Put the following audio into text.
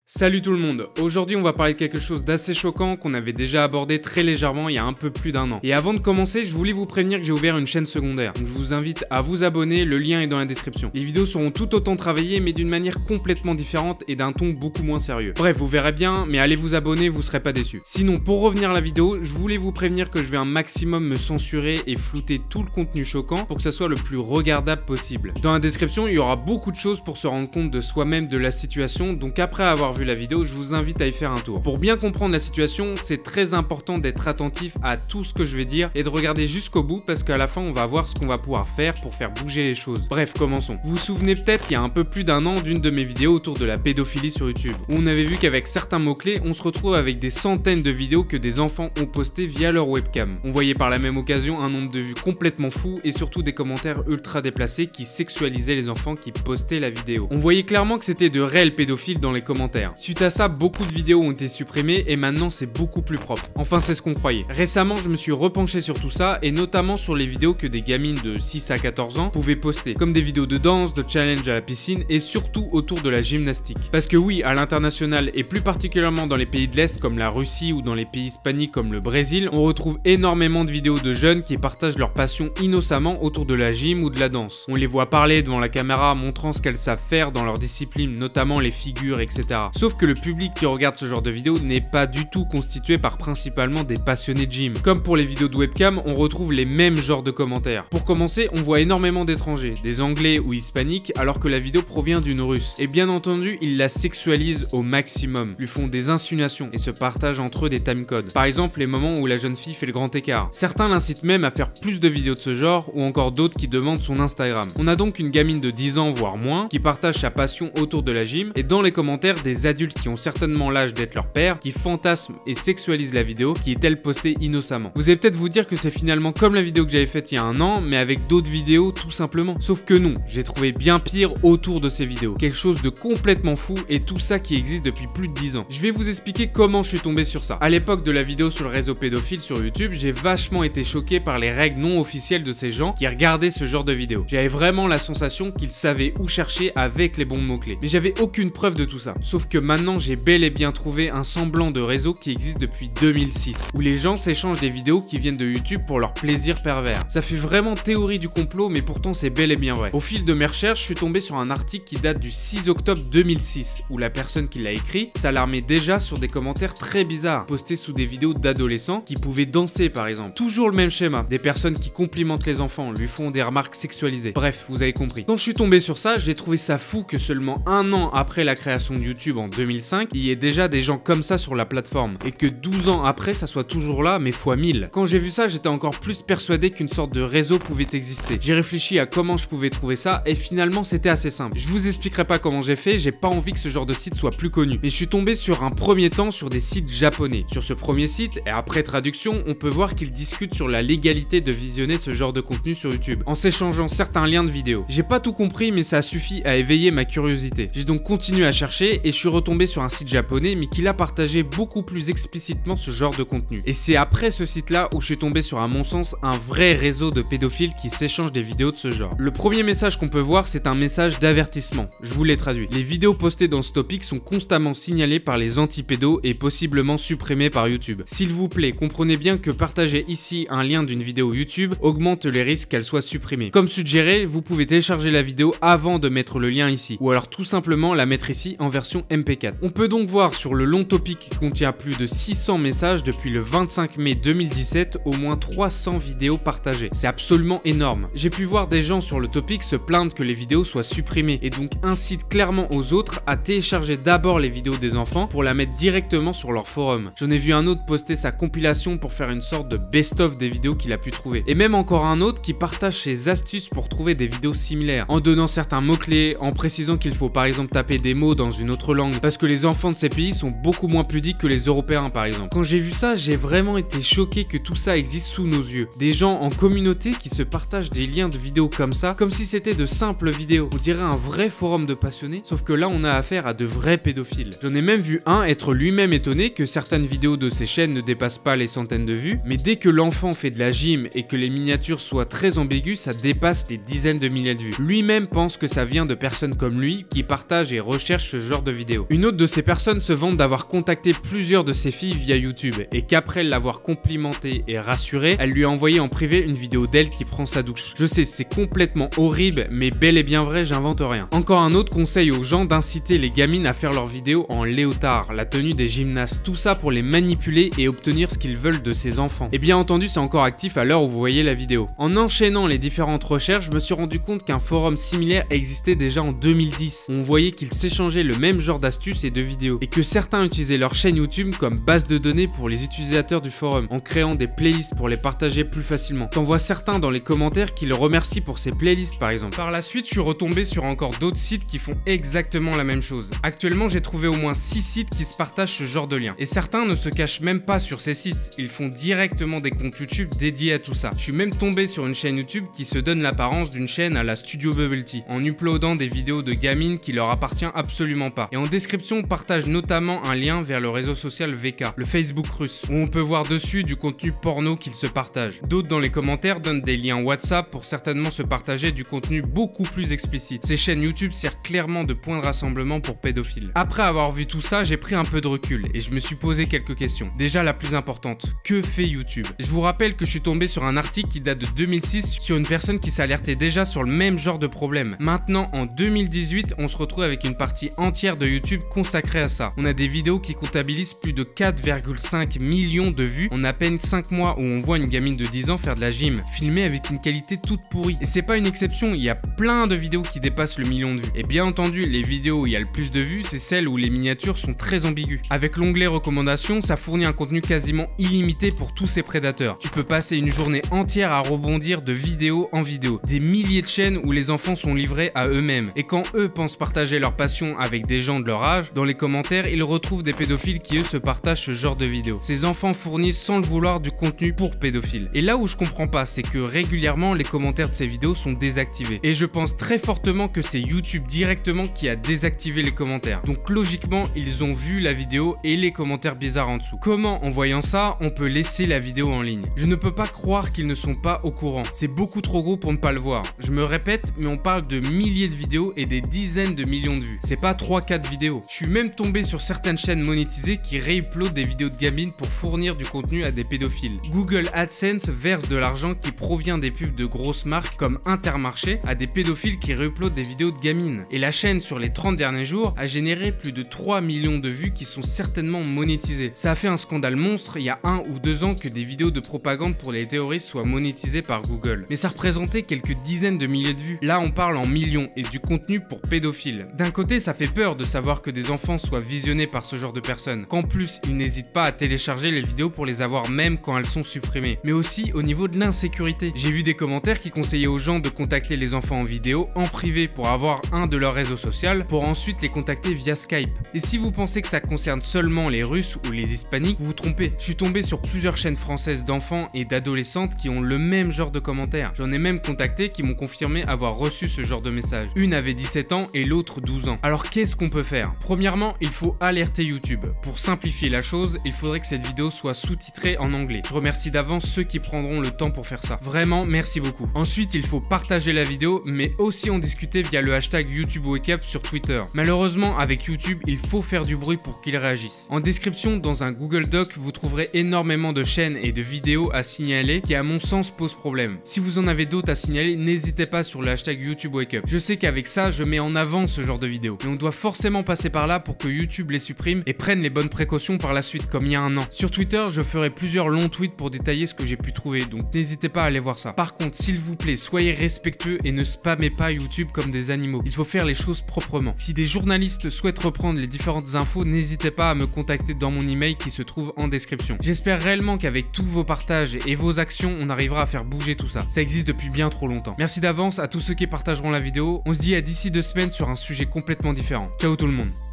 Salut tout le monde, aujourd'hui on va parler de quelque chose d'assez choquant qu'on avait déjà abordé très légèrement il y a un peu plus d'un an. Et avant de commencer, je voulais vous prévenir que j'ai ouvert une chaîne secondaire, donc je vous invite à vous abonner, le lien est dans la description. Les vidéos seront tout autant travaillées mais d'une manière complètement différente et d'un ton beaucoup moins sérieux. Bref, vous verrez bien, mais allez vous abonner, vous serez pas déçus. Sinon, pour revenir à la vidéo, je voulais vous prévenir que je vais un maximum me censurer et flouter tout le contenu choquant pour que ça soit le plus regardable possible. Dans la description, il y aura beaucoup de choses pour se rendre compte de soi-même de la situation, donc après avoir vu la vidéo, je vous invite à y faire un tour. Pour bien comprendre la situation, c'est très important d'être attentif à tout ce que je vais dire et de regarder jusqu'au bout parce qu'à la fin, on va voir ce qu'on va pouvoir faire pour faire bouger les choses. Bref, commençons. Vous vous souvenez peut-être il y a un peu plus d'un an d'une de mes vidéos autour de la pédophilie sur YouTube, où on avait vu qu'avec certains mots-clés, on se retrouve avec des centaines de vidéos que des enfants ont postées via leur webcam. On voyait par la même occasion un nombre de vues complètement fou et surtout des commentaires ultra déplacés qui sexualisaient les enfants qui postaient la vidéo. On voyait clairement que c'était de réels pédophiles dans les commentaires. Suite à ça, beaucoup de vidéos ont été supprimées et maintenant c'est beaucoup plus propre. Enfin, c'est ce qu'on croyait. Récemment, je me suis repenché sur tout ça et notamment sur les vidéos que des gamines de 6 à 14 ans pouvaient poster, comme des vidéos de danse, de challenge à la piscine et surtout autour de la gymnastique. Parce que oui, à l'international et plus particulièrement dans les pays de l'Est comme la Russie ou dans les pays hispaniques comme le Brésil, on retrouve énormément de vidéos de jeunes qui partagent leur passion innocemment autour de la gym ou de la danse. On les voit parler devant la caméra montrant ce qu'elles savent faire dans leur discipline, notamment les figures, etc. Sauf que le public qui regarde ce genre de vidéos n'est pas du tout constitué par principalement des passionnés de gym. Comme pour les vidéos de webcam, on retrouve les mêmes genres de commentaires. Pour commencer, on voit énormément d'étrangers, des anglais ou hispaniques, alors que la vidéo provient d'une russe. Et bien entendu, ils la sexualisent au maximum, lui font des insinuations et se partagent entre eux des timecodes. Par exemple, les moments où la jeune fille fait le grand écart. Certains l'incitent même à faire plus de vidéos de ce genre, ou encore d'autres qui demandent son Instagram. On a donc une gamine de 10 ans voire moins, qui partage sa passion autour de la gym, et dans les commentaires, des adultes qui ont certainement l'âge d'être leur père, qui fantasment et sexualisent la vidéo, qui est-elle postée innocemment. Vous allez peut-être vous dire que c'est finalement comme la vidéo que j'avais faite il y a un an, mais avec d'autres vidéos tout simplement. Sauf que non, j'ai trouvé bien pire autour de ces vidéos. Quelque chose de complètement fou et tout ça qui existe depuis plus de 10 ans. Je vais vous expliquer comment je suis tombé sur ça. À l'époque de la vidéo sur le réseau pédophile sur YouTube, j'ai vachement été choqué par les règles non officielles de ces gens qui regardaient ce genre de vidéos. J'avais vraiment la sensation qu'ils savaient où chercher avec les bons mots-clés. Mais j'avais aucune preuve de tout ça. Sauf que maintenant, j'ai bel et bien trouvé un semblant de réseau qui existe depuis 2006, où les gens s'échangent des vidéos qui viennent de YouTube pour leur plaisir pervers. Ça fait vraiment théorie du complot, mais pourtant c'est bel et bien vrai. Au fil de mes recherches, je suis tombé sur un article qui date du 6 octobre 2006, où la personne qui l'a écrit s'alarmait déjà sur des commentaires très bizarres, postés sous des vidéos d'adolescents qui pouvaient danser par exemple. Toujours le même schéma, des personnes qui complimentent les enfants, lui font des remarques sexualisées. Bref, vous avez compris. Quand je suis tombé sur ça, j'ai trouvé ça fou que seulement un an après la création de YouTube en 2005, il y ait déjà des gens comme ça sur la plateforme et que 12 ans après ça soit toujours là mais fois 1000. Quand j'ai vu ça, j'étais encore plus persuadé qu'une sorte de réseau pouvait exister. J'ai réfléchi à comment je pouvais trouver ça et finalement c'était assez simple. Je vous expliquerai pas comment j'ai fait, j'ai pas envie que ce genre de site soit plus connu. Mais je suis tombé sur un premier temps sur des sites japonais. Sur ce premier site et après traduction, on peut voir qu'ils discutent sur la légalité de visionner ce genre de contenu sur YouTube en s'échangeant certains liens de vidéos. J'ai pas tout compris mais ça a suffi à éveiller ma curiosité. J'ai donc continué à chercher et je suis retombé sur un site japonais mais qui l'a partagé beaucoup plus explicitement ce genre de contenu. Et c'est après ce site-là où je suis tombé sur, à mon sens, un vrai réseau de pédophiles qui s'échangent des vidéos de ce genre. Le premier message qu'on peut voir, c'est un message d'avertissement. Je vous l'ai traduit. Les vidéos postées dans ce topic sont constamment signalées par les anti-pédos et possiblement supprimées par YouTube. S'il vous plaît, comprenez bien que partager ici un lien d'une vidéo YouTube augmente les risques qu'elle soit supprimée. Comme suggéré, vous pouvez télécharger la vidéo avant de mettre le lien ici, ou alors tout simplement la mettre ici en version MP4. On peut donc voir sur le long topic qui contient plus de 600 messages depuis le 25 mai 2017, au moins 300 vidéos partagées. C'est absolument énorme. J'ai pu voir des gens sur le topic se plaindre que les vidéos soient supprimées et donc incitent clairement aux autres à télécharger d'abord les vidéos des enfants pour la mettre directement sur leur forum. J'en ai vu un autre poster sa compilation pour faire une sorte de best-of des vidéos qu'il a pu trouver. Et même encore un autre qui partage ses astuces pour trouver des vidéos similaires, en donnant certains mots-clés, en précisant qu'il faut par exemple taper des mots dans une autre langue, parce que les enfants de ces pays sont beaucoup moins pudiques que les Européens par exemple. Quand j'ai vu ça, j'ai vraiment été choqué que tout ça existe sous nos yeux. Des gens en communauté qui se partagent des liens de vidéos comme ça, comme si c'était de simples vidéos. On dirait un vrai forum de passionnés, sauf que là on a affaire à de vrais pédophiles. J'en ai même vu un être lui-même étonné que certaines vidéos de ses chaînes ne dépassent pas les centaines de vues, mais dès que l'enfant fait de la gym et que les miniatures soient très ambiguës, ça dépasse les dizaines de milliers de vues. Lui-même pense que ça vient de personnes comme lui qui partagent et recherchent ce genre de vidéos. vidéo. Une autre de ces personnes se vante d'avoir contacté plusieurs de ses filles via YouTube et qu'après l'avoir complimentée et rassurée, elle lui a envoyé en privé une vidéo d'elle qui prend sa douche. Je sais, c'est complètement horrible, mais bel et bien vrai, j'invente rien. Encore un autre conseil aux gens d'inciter les gamines à faire leurs vidéos en léotard, la tenue des gymnastes. Tout ça pour les manipuler et obtenir ce qu'ils veulent de ses enfants. Et bien entendu, c'est encore actif à l'heure où vous voyez la vidéo. En enchaînant les différentes recherches, je me suis rendu compte qu'un forum similaire existait déjà en 2010. On voyait qu'ils s'échangeaient le même genre d'astuces et de vidéos, et que certains utilisaient leur chaîne YouTube comme base de données pour les utilisateurs du forum, en créant des playlists pour les partager plus facilement. T'en vois certains dans les commentaires qui le remercient pour ces playlists par exemple. Par la suite, je suis retombé sur encore d'autres sites qui font exactement la même chose. Actuellement, j'ai trouvé au moins 6 sites qui se partagent ce genre de liens. Et certains ne se cachent même pas sur ces sites, ils font directement des comptes YouTube dédiés à tout ça. Je suis même tombé sur une chaîne YouTube qui se donne l'apparence d'une chaîne à la Studio Bubble Tea, en uploadant des vidéos de gamines qui leur appartient absolument pas. Et en description, on partage notamment un lien vers le réseau social VK, le Facebook russe, où on peut voir dessus du contenu porno qu'ils se partagent. D'autres dans les commentaires donnent des liens WhatsApp pour certainement se partager du contenu beaucoup plus explicite. Ces chaînes YouTube servent clairement de point de rassemblement pour pédophiles. Après avoir vu tout ça, j'ai pris un peu de recul et je me suis posé quelques questions. Déjà la plus importante, que fait YouTube? Je vous rappelle que je suis tombé sur un article qui date de 2006 sur une personne qui s'alertait déjà sur le même genre de problème. Maintenant, en 2018, on se retrouve avec une partie entière de YouTube consacrée à ça. On a des vidéos qui comptabilisent plus de 4,5 millions de vues en à peine 5 mois, où on voit une gamine de 10 ans faire de la gym, filmée avec une qualité toute pourrie. Et c'est pas une exception, il y a plein de vidéos qui dépassent le million de vues. Et bien entendu, les vidéos où il y a le plus de vues, c'est celles où les miniatures sont très ambiguës. Avec l'onglet recommandations, ça fournit un contenu quasiment illimité pour tous ces prédateurs. Tu peux passer une journée entière à rebondir de vidéo en vidéo. Des milliers de chaînes où les enfants sont livrés à eux-mêmes. Et quand eux pensent partager leur passion avec des gens de leur âge, dans les commentaires, ils retrouvent des pédophiles qui eux se partagent ce genre de vidéos. Ces enfants fournissent sans le vouloir du contenu pour pédophiles. Et là où je comprends pas, c'est que régulièrement les commentaires de ces vidéos sont désactivés. Et je pense très fortement que c'est YouTube directement qui a désactivé les commentaires. Donc logiquement, ils ont vu la vidéo et les commentaires bizarres en dessous. Comment, en voyant ça, on peut laisser la vidéo en ligne? Je ne peux pas croire qu'ils ne sont pas au courant. C'est beaucoup trop gros pour ne pas le voir. Je me répète, mais on parle de milliers de vidéos et des dizaines de millions de vues. C'est pas 3-4 vidéos. Je suis même tombé sur certaines chaînes monétisées qui réuploadent des vidéos de gamines pour fournir du contenu à des pédophiles. Google AdSense verse de l'argent qui provient des pubs de grosses marques comme Intermarché à des pédophiles qui réuploadent des vidéos de gamines. Et la chaîne, sur les 30 derniers jours, a généré plus de 3 millions de vues qui sont certainement monétisées. Ça a fait un scandale monstre il y a 1 ou 2 ans que des vidéos de propagande pour les terroristes soient monétisées par Google. Mais ça représentait quelques dizaines de milliers de vues. Là, on parle en millions et du contenu pour pédophiles. D'un côté, ça fait peur de savoir que des enfants soient visionnés par ce genre de personnes. Qu'en plus, ils n'hésitent pas à télécharger les vidéos pour les avoir même quand elles sont supprimées. Mais aussi au niveau de l'insécurité. J'ai vu des commentaires qui conseillaient aux gens de contacter les enfants en vidéo, en privé pour avoir un de leurs réseaux sociaux, pour ensuite les contacter via Skype. Et si vous pensez que ça concerne seulement les Russes ou les Hispaniques, vous vous trompez. Je suis tombé sur plusieurs chaînes françaises d'enfants et d'adolescentes qui ont le même genre de commentaires. J'en ai même contacté qui m'ont confirmé avoir reçu ce genre de message. Une avait 17 ans et l'autre 12 ans. Alors qu'est-ce qu'on peut faire? Premièrement, il faut alerter YouTube. Pour simplifier la chose, il faudrait que cette vidéo soit sous-titrée en anglais. Je remercie d'avance ceux qui prendront le temps pour faire ça. Vraiment, merci beaucoup. Ensuite, il faut partager la vidéo, mais aussi en discuter via le hashtag YouTubeWakeUp sur Twitter. Malheureusement, avec YouTube, il faut faire du bruit pour qu'ils réagissent. En description, dans un Google Doc, vous trouverez énormément de chaînes et de vidéos à signaler qui, à mon sens, posent problème. Si vous en avez d'autres à signaler, n'hésitez pas sur le hashtag YouTubeWakeUp. Je sais qu'avec ça, je mets en avant ce genre de vidéos, mais on doit forcément passer par là pour que YouTube les supprime et prenne les bonnes précautions par la suite, comme il y a un an. Sur Twitter, je ferai plusieurs longs tweets pour détailler ce que j'ai pu trouver, donc n'hésitez pas à aller voir ça. Par contre, s'il vous plaît, soyez respectueux et ne spammez pas YouTube comme des animaux. Il faut faire les choses proprement. Si des journalistes souhaitent reprendre les différentes infos, n'hésitez pas à me contacter dans mon email qui se trouve en description. J'espère réellement qu'avec tous vos partages et vos actions, on arrivera à faire bouger tout ça. Ça existe depuis bien trop longtemps. Merci d'avance à tous ceux qui partageront la vidéo. On se dit à d'ici 2 semaines sur un sujet complètement différent. Ciao tout le monde.